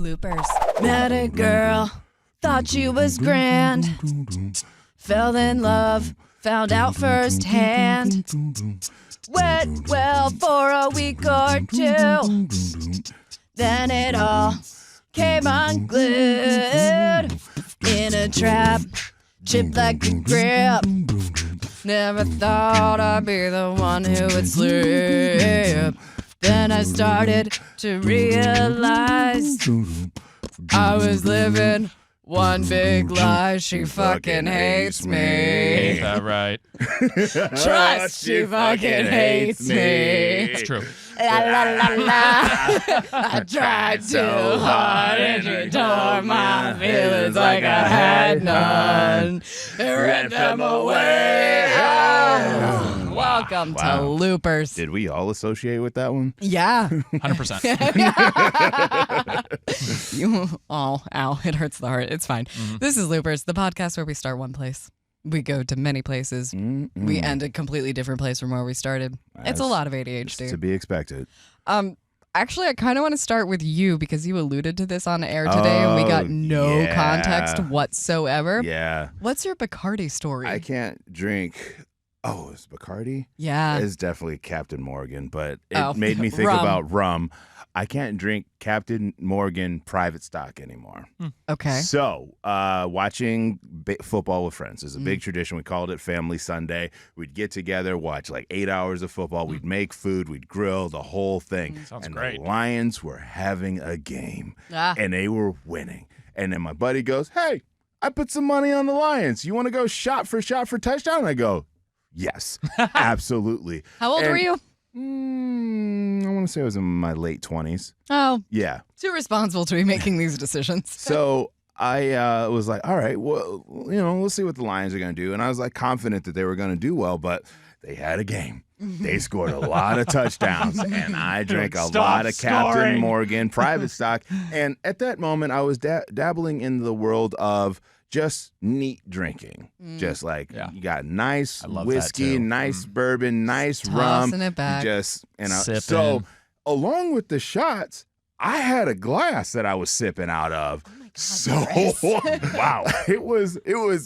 Loopers. Met a girl, thought she was grand. Fell in love, found out firsthand. Went well for a week or two. Then it all came unglued. In a trap, chipped like a grip. Never thought I'd be the one who would slip. Then I started to realize I was living one big lie. She fucking hates me. Ain't that right? Trust, she fucking hates me. It's true. La la la la. I tried too hard and she tore my feelings like I had none. And ripped them away. Oh. Welcome to Loopers. Did we all associate with that one? Yeah. 100%. Ow, it hurts the heart. It's fine. Mm-hmm. This is Loopers, the podcast where we start one place. We go to many places. We end a completely different place from where we started. It's a lot of ADHD. To be expected. Actually, I kind of want to start with you because you alluded to this on air today and we got no context whatsoever. Yeah. What's your Bacardi story? I can't drink. Oh, it's Bacardi? Yeah. It's definitely Captain Morgan, but it made me think rum. about rum. I can't drink Captain Morgan private stock anymore. Okay. So, watching football with friends is a big tradition. We called it Family Sunday. We'd get together, watch like 8 hours of football. We'd make food. We'd grill, the whole thing. Sounds and great. The Lions were having a game, and they were winning. And then my buddy goes, "Hey, I put some money on the Lions. You want to go shot for touchdown?" And I go, "Yes, absolutely." How old were you? I want to say I was in my late 20s. Oh, Yeah. too responsible to be making these decisions. So I was like, all right, well, we'll see what the Lions are going to do. And I was like confident that they were going to do well, but they had a game. They scored a lot of touchdowns, and I drank a lot of Captain Morgan private stock. And at that moment, I was dabbling in the world of just neat drinking. Just like you got nice whiskey, nice bourbon, nice rum. Tossing it back. So along with the shots, I had a glass that I was sipping out of. Wow. It was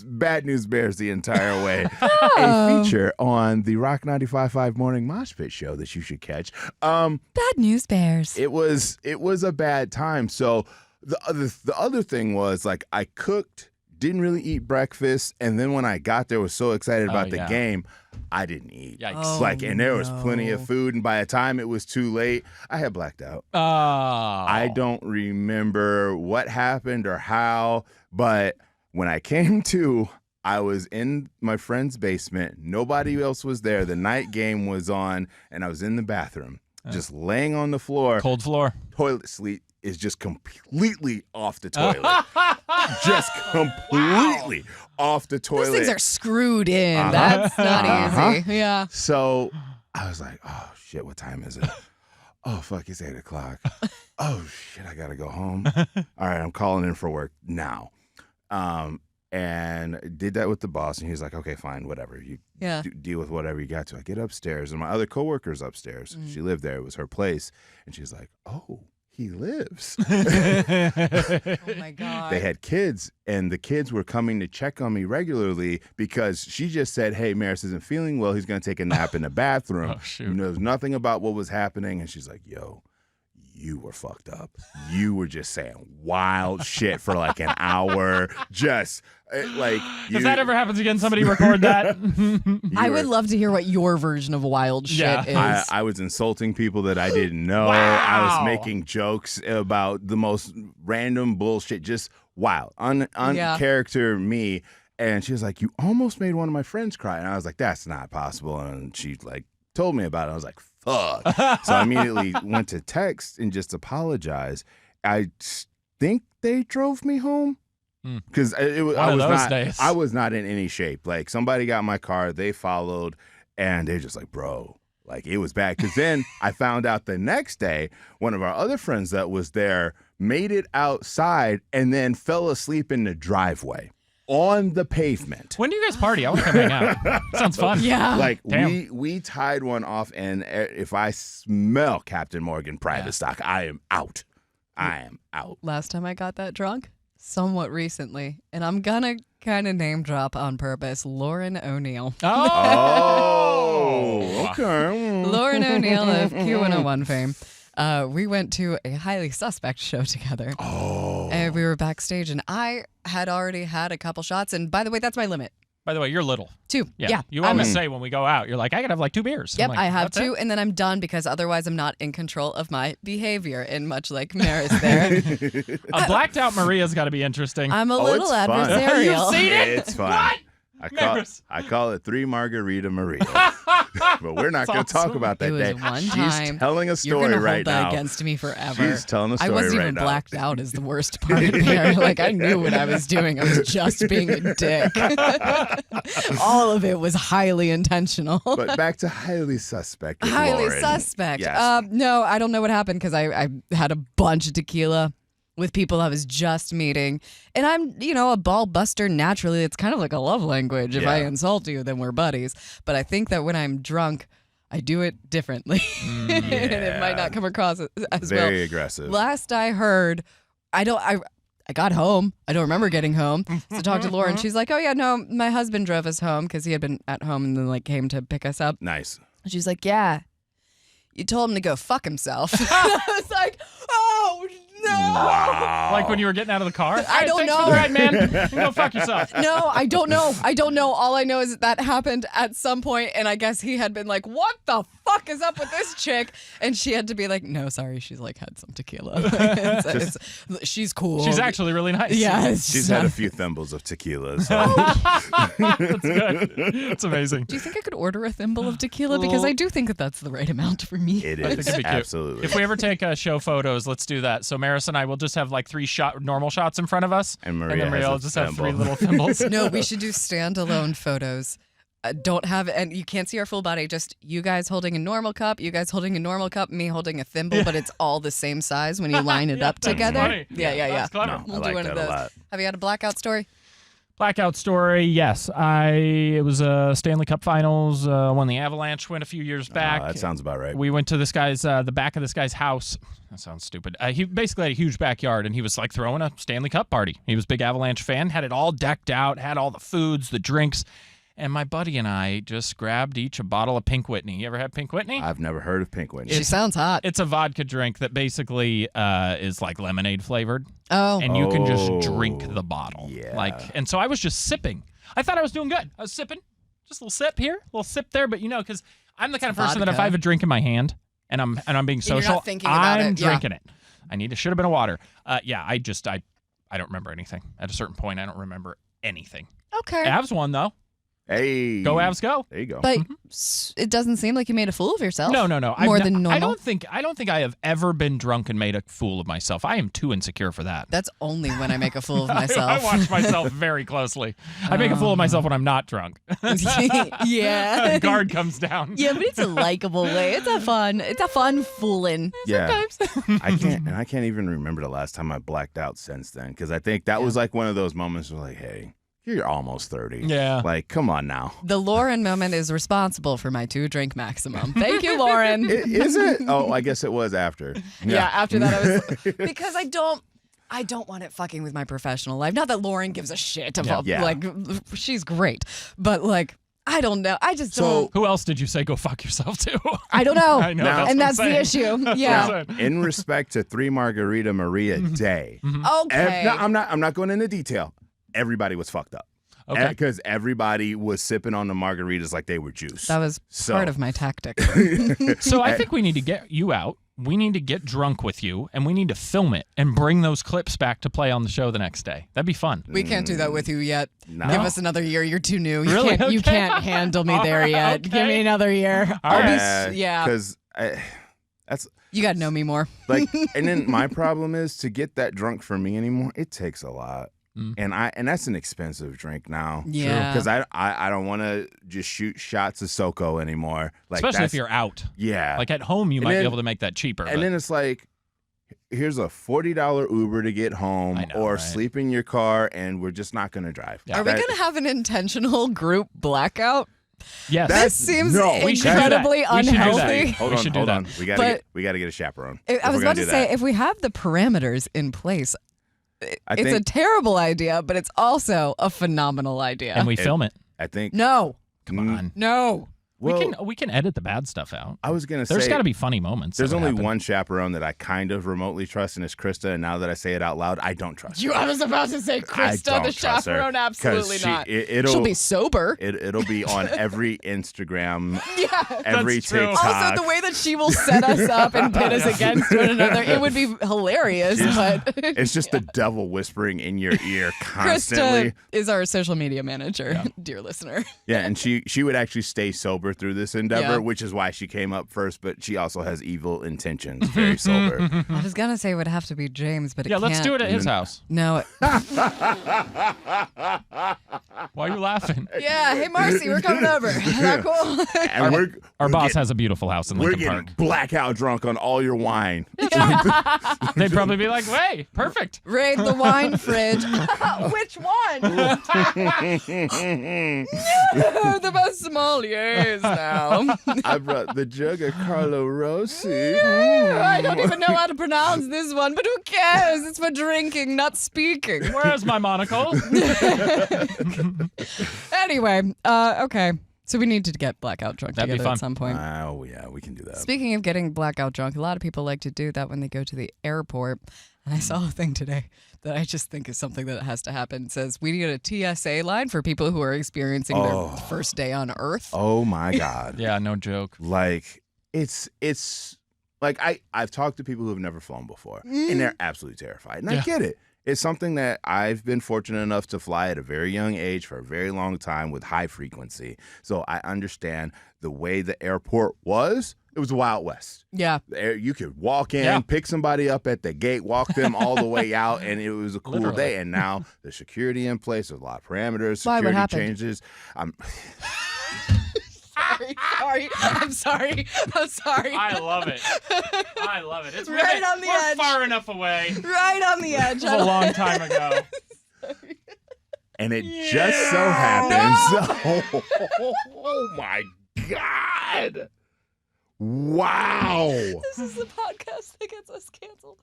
Bad News Bears the entire way. A feature on the Rock 95.5 Morning Mosh Pit show that you should catch. Bad News Bears. It was a bad time. So the other thing was like I cooked, didn't really eat breakfast, and then when I got there, was so excited about the game, I didn't eat. Yikes. And there was plenty of food, and by the time it was too late, I had blacked out. Oh. I don't remember what happened or how, but when I came to, I was in my friend's basement. Nobody else was there. The night game was on, and I was in the bathroom, just laying on the floor. Cold floor. Toilet seat is just completely off the toilet. Just completely off the toilet. Those things are screwed in. That's not easy. Yeah. So I was like, oh, shit, what time is it? Oh, fuck, it's 8 o'clock. Oh, shit, I got to go home. All right, I'm calling in for work now. And did that with the boss, and he was like, okay, fine, whatever. You deal with whatever you got to. I get upstairs, and my other coworker's upstairs. She lived there. It was her place. And she's like, oh, he lives. Oh, my God. They had kids, and the kids were coming to check on me regularly because she just said, hey, Maris isn't feeling well. He's going to take a nap in the bathroom. Oh, shoot. Knows nothing about what was happening. And she's like, yo, you were fucked up. You were just saying wild shit for like an hour. Just like. If that ever happens again, somebody record that. I would love to hear what your version of wild shit is. I was insulting people that I didn't know. Wow. I was making jokes about the most random bullshit, just wild, uncharacter me. And she was like, you almost made one of my friends cry. And I was like, that's not possible. And she like told me about it. I was like, fuck. So I immediately went to text and just apologize. I think they drove me home. Because I was not in any shape. Like somebody got my car, they followed, and they're just like, bro, like it was bad. Because then I found out the next day, one of our other friends that was there made it outside and then fell asleep in the driveway on the pavement. When do you guys party? I want to come hang out. Sounds fun. Yeah. Like Damn. we tied one off, and if I smell Captain Morgan private stock, I am out. I am out. Last time I got that drunk, somewhat recently, and I'm gonna kind of name drop on purpose, Lauren O'Neill. Oh, okay. Lauren O'Neill of Q101 fame. We went to a Highly Suspect show together. Oh. And we were backstage, and I had already had a couple shots. And by the way, that's my limit. By the way, you're little. 2. Yeah. You always say when we go out, you're like, I gotta have like 2 beers. Yep, I'm like, I have "That's it?" 2, and then I'm done because otherwise I'm not in control of my behavior. And much like Maris there, A blacked out Maria's got to be interesting. I'm a little it's fun. adversarial. You've seen it? It's fun. What? I call it 3 Margarita Maria. But we're not going to talk awesome. about that It was day. one She's time. telling a You're story gonna right hold that now. against me forever. She's telling a story I wasn't right even now. blacked out is the worst part there. Like I knew what I was doing. I was just being a dick. All of it was highly intentional. But back to Highly Suspect. with Highly Lauren. suspect. Yes. No, I don't know what happened because I had a bunch of tequila with people I was just meeting. And I'm, a ball buster naturally. It's kind of like a love language. If I Yeah. insult you, then we're buddies. But I think that when I'm drunk, I do it differently. And it might not come across as Very well. aggressive. Last I heard, I got home. I don't remember getting home. So I talked to Lauren. She's like, oh, yeah, no, my husband drove us home because he had been at home and then came to pick us up. Nice. She's like, yeah, you told him to go fuck himself. I was like, oh, no. Wow. Like when you were getting out of the car? I don't Thanks know. for the ride, man. Go fuck yourself. No, I don't know. I don't know. All I know is that happened at some point, and I guess he had been like, what the fuck is up with this chick? And she had to be like, no, sorry, she's had some tequila. She's cool. She's actually really nice. Yeah. She's had a few thimbles of tequila. So. That's good. It's amazing. Do you think I could order a thimble of tequila? Because I do think that that's the right amount for me. It I think is. it'd be cute. Absolutely. If we ever take show photos, let's do that. So Maris and I will just have 3 normal shots in front of us. And Maria then Maria has will a just have 3 thimble. little thimbles. No, we should do standalone photos. Don't have, and you can't see our full body, just you guys holding a normal cup, you guys holding a normal cup, me holding a thimble, but it's all the same size when you line it up that's together. funny. Yeah. That's clever. No, We'll I do like one of that a those. lot. Have you had a blackout story? Blackout story, yes. It was Stanley Cup Finals when the Avalanche went a few years back. That sounds about right. We went to this guy's, the back of this guy's house. That sounds stupid. He basically had a huge backyard, and he was throwing a Stanley Cup party. He was a big Avalanche fan, had it all decked out, had all the foods, the drinks. And my buddy and I just grabbed each a bottle of Pink Whitney. You ever had Pink Whitney? I've never heard of Pink Whitney. She sounds hot. It's a vodka drink that basically is like lemonade flavored. Oh. And you can just drink the bottle. Yeah. And so I was just sipping. I thought I was doing good. I was sipping. Just a little sip here, a little sip there. But because I'm the kind of person that if I have a drink in my hand and I'm being you're not social, thinking about I'm it, yeah. drinking it. Should have been a water. I don't remember anything. At a certain point, I don't remember anything. Okay. Avs won though. Hey. Go Avs, go. There you go. But it doesn't seem like you made a fool of yourself. No. More than normal. I don't think I have ever been drunk and made a fool of myself. I am too insecure for that. That's only when I make a fool of I myself. watch myself very closely. I make a fool of myself when I'm not drunk. Yeah. Guard comes down. Yeah, but it's a likable way. It's a fun fooling. Yeah. Sometimes. I can't even remember the last time I blacked out since then, because I think that was one of those moments where hey, you're almost 30. Yeah. Come on now. The Lauren moment is responsible for my 2-drink maximum. Thank you, Lauren. Is it? Oh, I guess it was after. Yeah, after that I was because I don't want it fucking with my professional life. Not that Lauren gives a shit about she's great. But I don't know. I just don't. Who else did you say go fuck yourself to? I don't know. I know. Now- And that's that's the issue. Yeah. In respect to 3 Margarita Maria Day. Okay. I'm not going into detail. Everybody was fucked up. Okay. Because everybody was sipping on the margaritas like they were juice. That was part of my tactic. So I think we need to get you out. We need to get drunk with you, and we need to film it and bring those clips back to play on the show the next day. That'd be fun. We can't do that with you yet. No. Give us another year. You're too new. You Really? can't, you Okay. can't handle me there yet. Okay. Give me another year. All I'll right. be yeah. Because that's You got to know me more. and then my problem is to get that drunk for me anymore. It takes a lot. And that's an expensive drink now. Yeah. Because I don't want to just shoot shots of SoCo anymore. Especially if you're out. Yeah. Like at home, you might then- be able to make that cheaper. And then it's here's a $40 Uber to get home, I know, or right? sleep in your car, and we're just not going to drive. Yeah. Are we going to have an intentional group blackout? Yes. This seems We should do that. incredibly We should do that. unhealthy. Hold on. We gotta get a chaperone. I was about to say, if we have the parameters in place, it's a terrible idea, but it's also a phenomenal idea. And we film it. I think. No. Come on. No. Well, we can edit the bad stuff out. I was gonna say there's got to be funny moments. There's only one chaperone that I kind of remotely trust, and it's Krista. And now that I say it out loud, I don't trust her. I was about to say Krista, the chaperone. Absolutely not. She'll be sober. It'll be on every Instagram, Yeah, every that's true. TikTok. Also, the way that she will set us up and pit us against one another, it would be hilarious. But it's just the devil whispering in your ear constantly. Krista is our social media manager, dear listener. Yeah, and she would actually stay sober through this endeavor, Yeah. which is why she came up first, but she also has evil intentions, very sober. I was going to say it would have to be James, but it can't. Let's do it at his house. No. Why are you laughing? Yeah, hey, Marcy, we're coming over. Is that cool? And Our boss has a beautiful house in we're Lincoln getting Park. blackout drunk on all your wine. They'd probably be like, "Hey, perfect." Raid the wine fridge. Which one? No, the best sommeliers now. I brought the jug of Carlo Rossi. I don't even know how to pronounce this one, but who cares? It's for drinking, not speaking. Where's my monocle? Anyway, okay. So we need to get blackout drunk That'd be together fun. at some point. Oh, yeah, we can do that. Speaking of getting blackout drunk, a lot of people like to do that when they go to the airport. And I saw a thing today that I just think is something that has to happen. It says we need a TSA line for people who are experiencing their first day on Earth. Oh, my God. Yeah, no joke. Like, it's like I've talked to people who have never flown before, and they're absolutely terrified. And I get it. It's something that I've been fortunate enough to fly at a very young age for a very long time with high frequency. So I understand the way the airport was. It was the Wild West. Yeah. You could walk in, pick somebody up at the gate, walk them all the way out, and it was a cool day. And now there's security in place. There's a lot of parameters, Why, what security happened? changes. Sorry. I'm sorry. I love it. It's right on the edge. We're far enough away. Right on the edge. It was a long time ago. And it just so happens. Oh my God. Wow. This is the podcast that gets us canceled.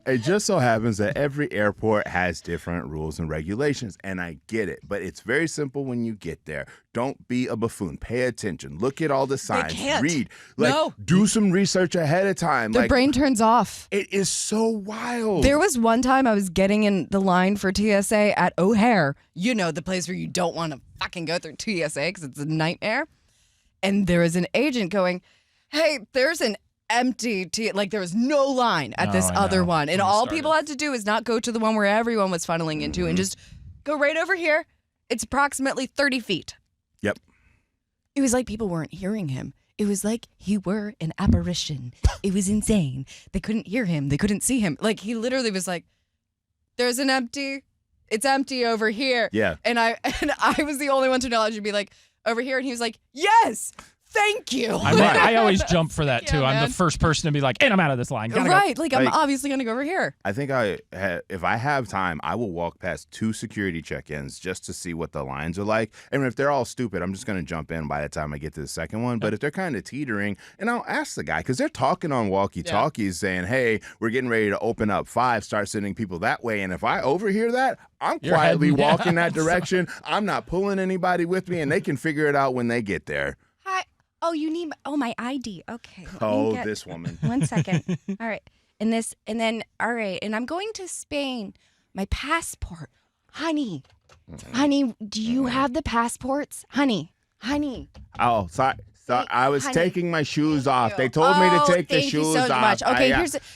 It just so happens that every airport has different rules and regulations, and I get it, but it's very simple when you get there. Don't be a buffoon. Pay attention. Look at all the signs. can't. Read. Do some research ahead of time. Their brain turns off. It is so wild. There was one time I was getting in the line for TSA at O'Hare. You know, the place where you don't want to fucking go through TSA because it's a nightmare. And there was an agent going, hey, there's an empty there was no line at this other one. And all people had to do is not go to the one where everyone was funneling into and just go right over here. It's approximately 30 feet. Yep. It was like people weren't hearing him. It was like he were an apparition. It was insane. They couldn't hear him. They couldn't see him. Like, he literally was like, there's an empty. It's empty over here. Yeah. And I was the only one to acknowledge and be like, over here. And he was like, yes. Thank you. I always jump for that too. I'm man. the first person to be like, and I'm out of this line. Gotta Right. go. Like, I'm obviously going to go over here. I think if I have time, I will walk past 2 security check-ins just to see what the lines are like. And if they're all stupid, I'm just going to jump in by the time I get to the second one. But if they're kind of teetering, and I'll ask the guy, because they're talking on walkie-talkies saying, hey, we're getting ready to open up 5, start sending people that way. And if I overhear that, I'm quietly walking that direction. I'm not pulling anybody with me, and they can figure it out when they get there. Hi. Oh, you need my ID. Okay. This woman. 1 second. All right. And all right. And I'm going to Spain. My passport. Honey, do you have the passports? Honey. Oh, sorry. I was honey, taking my shoes off. They told me to take the shoes off. Thank you so much. Okay,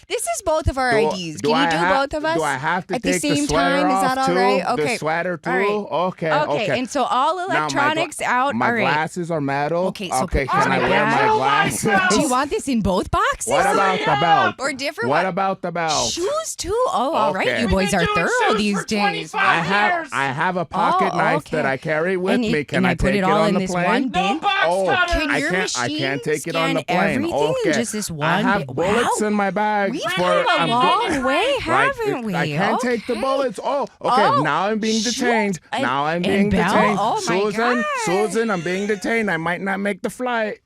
this is both of our IDs. Can you do both of us? Do I have to at the take same the sweater time? off Is that all too? right? Okay. The sweater too? All right. Okay. And so all electronics out. My all right. glasses are metal. Okay, so can put on I my wear my bag. glasses? Do you want this in both boxes? What about the belt? Or different What one? about the belt? Shoes too. Oh, all right. Okay. You boys are thorough these for days. 25 I have a pocket knife okay. that I carry with And me. Can I I put take it all on in the this plane? one bin? No box cutter. Can your I machine can't take it on the scan plane. everything? Okay. Just this one I have bit- bullets Wow. in my bag. We've for come a long way, haven't we? I can't take the Okay. bullets. Okay. Oh, Now I'm being shoot. detained. And- Now I'm and being Belle? detained. Oh, my Susan, God. Susan, I'm being detained. I might not make the flight.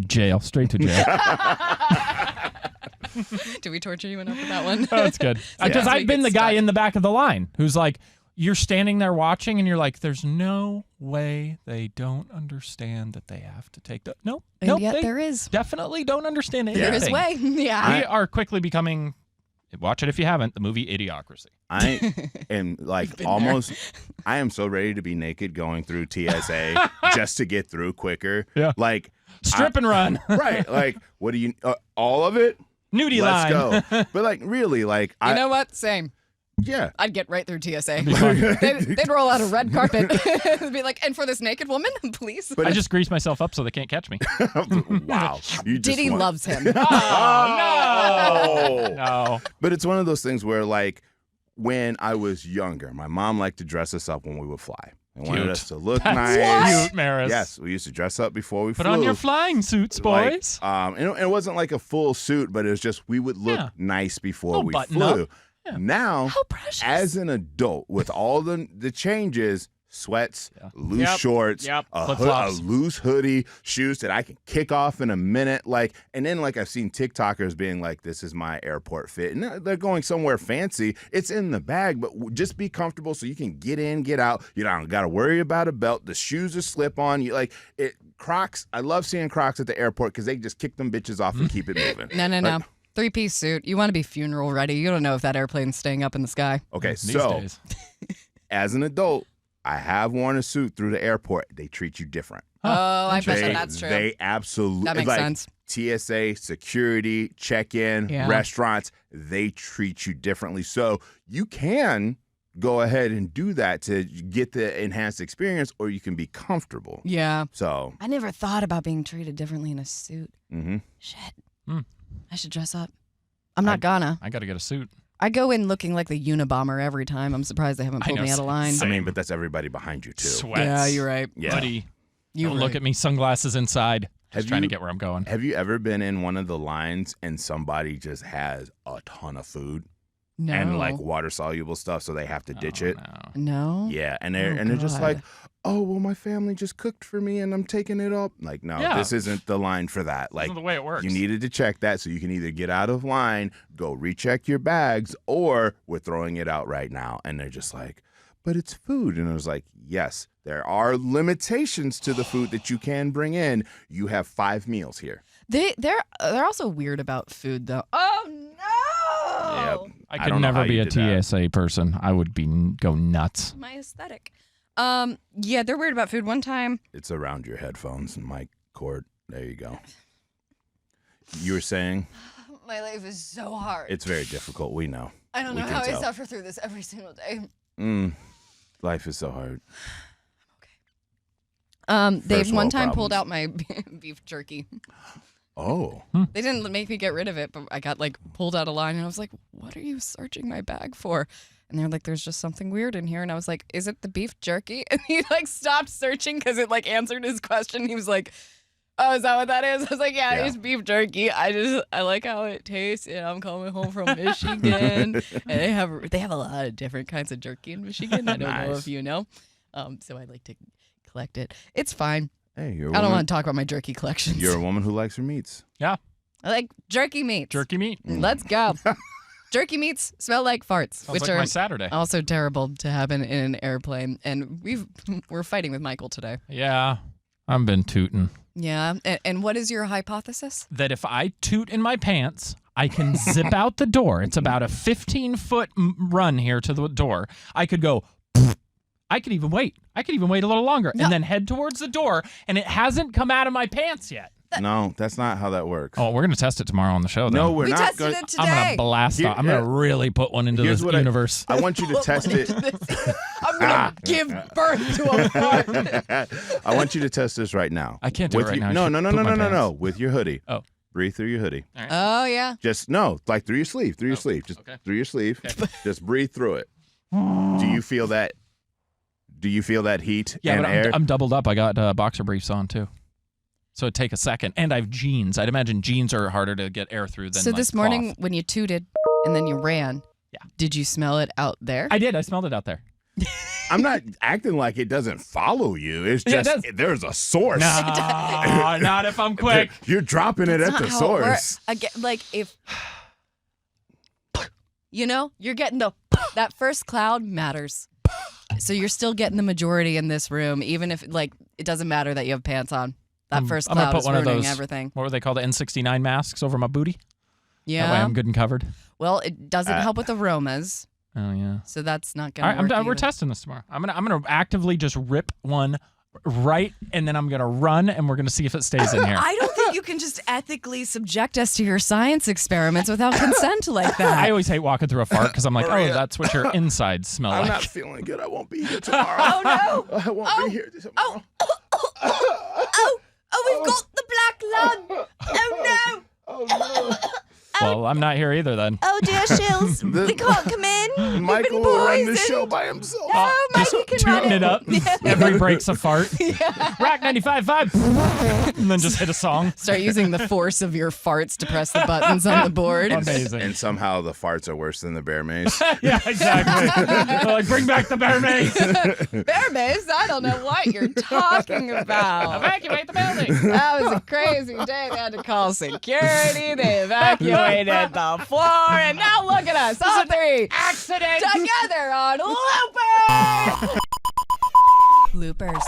Jail, straight to jail. Did we torture you enough with that one? Oh, that's good. Because Yeah. I've been the Get guy stuck. in the back of the line who's like, you're standing there watching and you're like, there's no way they don't understand that they have to take the. Nope. And Nope. yet They there is. definitely don't understand anything. There is way. Yeah. We are quickly becoming, watch it if you haven't, the movie Idiocracy. I am like Been almost. I am so ready to be naked going through TSA just to get through quicker. Yeah. Like Strip and run. right. Like what do you? All of it. Nudie Let's line. go. But like really, like You know what? Same. yeah. I'd get right through TSA. Be fun. They'd roll out a red carpet. It'd be like, and for this naked woman, please. But I just grease myself up so they can't catch me. wow. You just Diddy want- loves him. Oh. No. But it's one of those things where, like, when I was younger, my mom liked to dress us up when we would fly. And wanted Cute. us to look That's nice. cute, Maris. Yes, we used to dress up before we Put flew. on your flying suits, Like, boys. and it wasn't like a full suit, but it was just we would look Yeah. nice before Little we button flew. up. Yeah. Now, How precious. as an adult, with all the changes, sweats, loose Yep. shorts, Yep. a Flip-flops. loose hoodie, shoes that I can kick off in a minute, like, and then like I've seen TikTokers being like, "This is my airport fit," and they're going somewhere fancy. It's in the bag, but just be comfortable so you can get in, get out. You don't got to worry about a belt. The shoes are slip on. You like it. Crocs. I love seeing Crocs at the airport because they just kick them bitches off and keep it moving. No. Three-piece suit. You want to be funeral ready. You don't know if that airplane's staying up in the sky. Okay, These so days. as an adult, I have worn a suit through the airport. They treat you different. Oh, I bet They, that's true. They absolutely That makes like, sense. TSA, security, check-in, Yeah. restaurants, they treat you differently. So you can go ahead and do that to get the enhanced experience, or you can be comfortable. Yeah. So, I never thought about being treated differently in a suit. Shit. Hmm. I should dress up. I'm not gonna. I got to get a suit. I go in looking like the Unabomber every time. I'm surprised they haven't I pulled know, me out of line. same. I mean, but that's everybody behind you too. Sweats. Yeah, you're right. Yeah. Buddy, You don't look at me. Sunglasses inside. Have Just trying to you- get where I'm going. Have you ever been in one of the lines and somebody just has a ton of food No. and like water soluble stuff, so they have to ditch it? No. No. Yeah, and Oh, they're just like, God. oh well, my family just cooked for me and I'm taking it up. Like, no, Yeah. this isn't the line for that. Like, That's not the way it works. you needed to check that so you can either get out of line, go recheck your bags, or we're throwing it out right now. And they're just like, but it's food. And I was like, yes, there are limitations to the food that you can bring in. You have 5 meals here. They're also weird about food though. Oh no. Yep. I I could don't know how never be you a did that. TSA person. I would go nuts. My aesthetic. Yeah, they're weird about food. One time, It's around your headphones and mic cord. There you go. You were saying My life is so hard. it's very difficult. We know. I don't we know can how I tell. suffer through this every single day. Life is so hard. they First one world time pulled problems. out my beef jerky. Oh. They didn't make me get rid of it, but I got like pulled out of line, and I was like, "What are you searching my bag for?" And they're like, "There's just something weird in here." And I was like, "Is it the beef jerky?" And he like stopped searching because it like answered his question. He was like, "Oh, is that what that is?" I was like, "Yeah, Yeah. it's beef jerky. I like how it tastes, and I'm coming home from Michigan, and they have a lot of different kinds of jerky in Michigan. I don't know Nice. if you know, so I like to collect it. It's fine. Hey, you're a I don't woman. want to talk about my jerky collections. You're a woman who likes her meats. Yeah. I like jerky meats. Jerky meat. Let's go. Jerky meats smell like farts, Sounds which like are my Saturday. also terrible to happen in an airplane. And we're fighting with Michael today. Yeah. I've been tooting. Yeah. And what is your hypothesis? That if I toot in my pants, I can zip out the door. It's about a 15-foot run here to the door. I could go. I could even wait. I could even wait a little longer and then head towards the door, and it hasn't come out of my pants yet. No, that's not how that works. Oh, we're going to test it tomorrow on the show, then. no, we're We not tested going. it today. I'm going to blast Here- off. I'm going to really put one into Here's this what I- universe. I want you to test it. I'm going to give birth to a fart. I want you to test this right now. I can't do it With right your- now. I No, should no, no, poop no, my no, no, pants. no. With your hoodie. Oh. Breathe through your hoodie. Oh, yeah. Just no, like through your sleeve. Through your sleeve. Just okay. through your sleeve. Just breathe through it. Do you feel that? Do you feel that heat Yeah, and but air? I'm doubled up. I got boxer briefs on, too. So it'd take a second. And I have jeans. I'd imagine jeans are harder to get air through than So like, this morning cloth. when you tooted and then you ran, did you smell it out there? I did. I smelled it out there. I'm not acting like it doesn't follow you. It's Yeah, it just does. there's a source. No, not if I'm quick. You're dropping it at That's the not how it works. source. Again, like if you're getting that first cloud matters. So you're still getting the majority in this room, even if like it doesn't matter that you have pants on. That first I'm gonna cloud put is one of ruining those. everything. What were they called? The N69 masks over my booty. Yeah. That way I'm good and covered. Well, it doesn't help with aromas, Oh yeah. so that's not All gonna right, work. we're either. testing this tomorrow. I'm gonna actively just rip one right, and then I'm gonna run, and we're gonna see if it stays in here. I don't think you can just ethically subject us to your science experiments without consent like that. I always hate walking through a fart because I'm like, Maria. oh, that's what your insides smell I'm like. not feeling good. I won't be here tomorrow. oh no, I won't be here tomorrow. we've got the black lung. Oh no. Oh Well, I'm not here either then. Oh dear, Shills. The- we can't come in. no. Michael will run the poisoned. show by himself. No, Just Mikey can run tooting it up. Every break's a fart. Rack 95.5. And then just hit a song. Start using the force of your farts to press the buttons on the board. Amazing. And somehow the farts are worse than the bear mace. Yeah, exactly. They're like, bring back the bear mace. Bear mace? I don't know what you're talking about. Evacuate the building. That was a crazy day. They had to call security. They evacuated the floor. And now look at us, all three. Accident. Together on Loopers. Loopers.